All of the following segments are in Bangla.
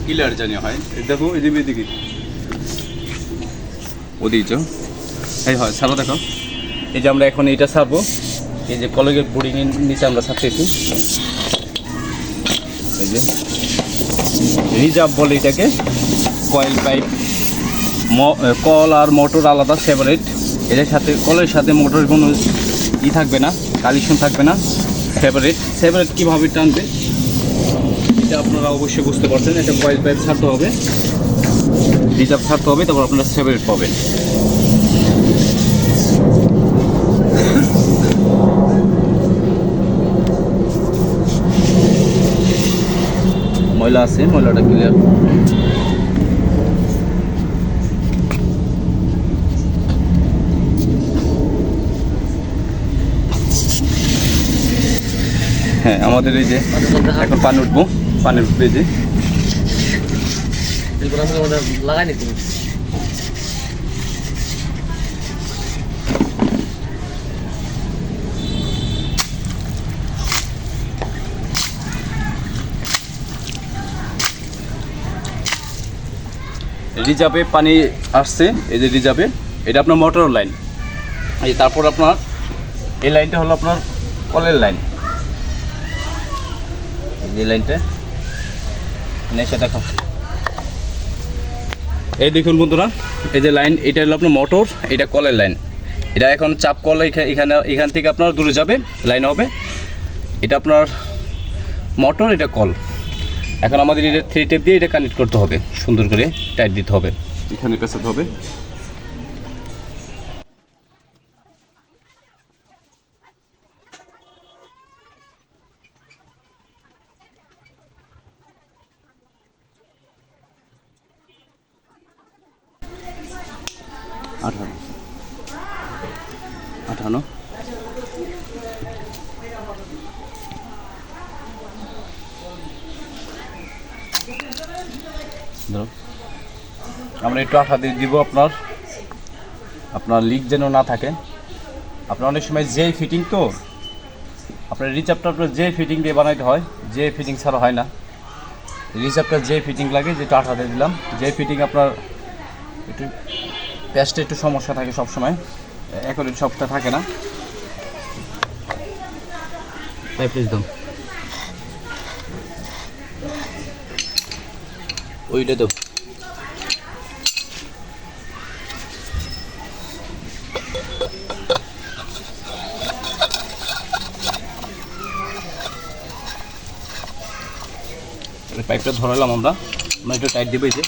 ক্লিয়ার জানি হয় দেখো এই যে এদিকে ওদিকে এই হয় সারা দেখো এই যে আমরা এখন এটা ছাড়বো এই যে কলেজের বোর্ডিংয়ের নিচে আমরা ছাড়তেছি এই যে রিজার্ভ বলে এটাকে কয়েল পাইপ কল আর মোটর আলাদা সেপারেট এদের সাথে কলের সাথে মোটরের কোনো ই থাকবে না কালেকশন থাকবে না সেপারেট কীভাবে টানবে এটা আপনারা অবশ্যই বুঝতে পারছেন এটা কয়েল পাইপ ছাড়তে হবে রিজার্ভ ছাড়তে হবে তারপর আপনারা সেপারেট পাবেন ময়লা আছে ময়লাটা ক্লিয়ার হ্যাঁ আমাদের এই যে এখন পানি উঠবো পানি উঠবে যে লাগাই নি তুমি রিজার্ভে পানি আসছে এই যে রিজার্ভে এটা আপনার মোটর লাইন এই তারপর আপনার এই লাইনটা হলো আপনার কলের লাইন এই লাইনটা নেশা দেখো এই দেখুন বন্ধুরা এই যে লাইন এটা হলো আপনার মোটর এটা কলের লাইন এটা এখন চাপ কল এখান থেকে আপনার দূরে যাবে লাইন হবে এটা আপনার মোটর এটা কল এখন আমাদের এটা 3 টেপ দিয়ে এটা কানেক্ট করতে হবে সুন্দর করে টাইট দিতে হবে এখানে পেঁচাতে হবে আঠানো আমরা একটু আঠা দিয়ে দিব আপনার লিক যেন না থাকে আপনার অনেক সময় যে ফিটিং তো আপনার রিচার্ভটা আপনার যে ফিটিং দিয়ে বানাইতে হয় যে ফিটিং ছাড়া হয় না রিচার্ভটা যে ফিটিং লাগে যেটা আঠা দিয়ে দিলাম যে ফিটিং আপনার একটু প্যাস্টে একটু সমস্যা থাকে সবসময় এখন সবটা থাকে না তাই প্লিজ দাও ওইটা দাও পাইপটা ধরালাম আমরা একটু টাইট দেবো এই যে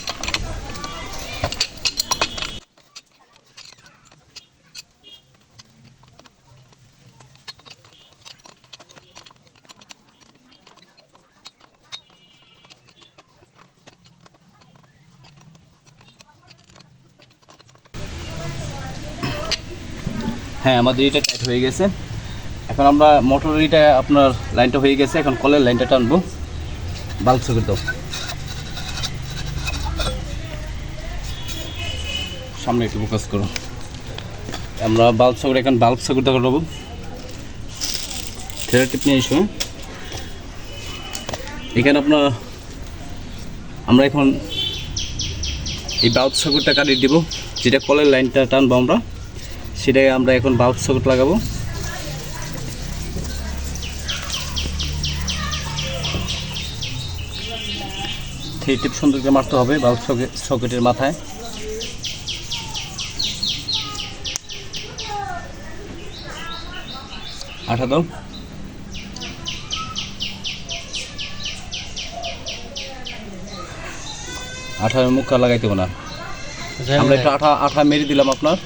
হ্যাঁ আমাদের এটা টাইট হয়ে গেছে এখন আমরা মোটরের এটা আপনার লাইনটা হয়ে গেছে এখন কলের লাইনটা টানবো বাল্ব সকেট দাও সামনে একটু ফোকাস করো আমরা বাল্ব সকেট এখন বাল্ব সকেট দেবো থ্রেড টিপ নিয়ে এসো এখানে আমরা এখন এই বাল্ব সকেটটা কাটিয়ে দিব যেটা কলের লাইনটা টানবো আমরা সেটাই আমরা এখন বাল্ব সকেট লাগাবো থ্রি টিপ সুন্দর করে মারতে হবে বাল্ব সকেটের মাথায় আঠা দাও আঠার মুখটা লাগাইতে হবে না আমরা একটু আঠা মেরে দিলাম আপনার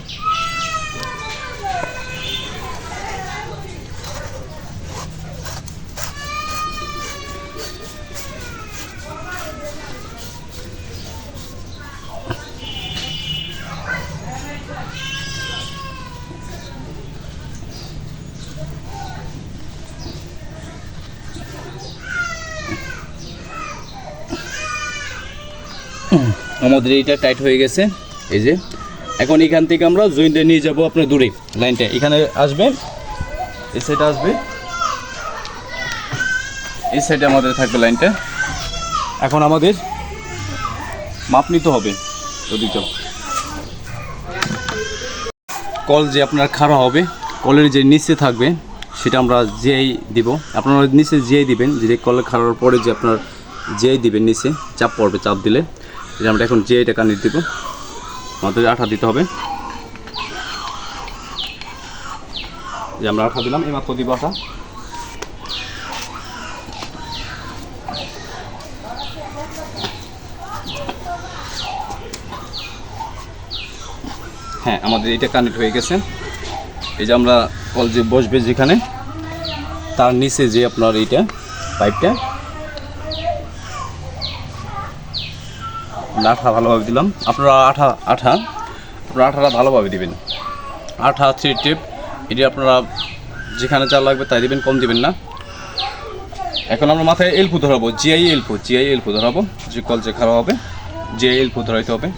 আমাদের এইটা টাইট হয়ে গেছে এই যে এখন এখান থেকে আমরা জয়েন্টে নিয়ে যাব আপনার দূরে লাইনটা এখানে আসবে এই সাইডে আসবে এই সাইডে আমাদের থাকবে লাইনটা। এখন আমাদের মাপ নিতে হবে ওদিকে। কল যে আপনার খাড়া হবে, কলের যে নিচে থাকবে সেটা আমরা জিআই দিব। আপনারা নিচে জিআই দিবেন, যে কলের খাড়ার পরে যে আপনার জিআই দিবেন, নিচে চাপ পড়বে, চাপ দিলে যে আমরা এখন জিআইটা কানেক্ট দেবো। আমাদের আঠা দিতে হবে, যে আমরা আঠা দিলাম, এইমাত্র দিব আঠা। হ্যাঁ, আমাদের এটা কানেক্ট হয়ে গেছে। এই যে আমরা কল যে বসবে যেখানে, তার নিচে যে আপনার এইটা পাইপটা আঠা ভালোভাবে দিলাম। আপনারা আঠাটা ভালোভাবে দিবেন। আঠা 3 টেপ, এটি আপনারা যেখানে যা লাগবে তাই দিবেন, কম দিবেন না। এখন আমরা মাথায় এলফু ধরাবো, জিআই এলফু ধরাবো। যে কল যে খারাপ হবে জিআই এলফু ধরাইতে হবে।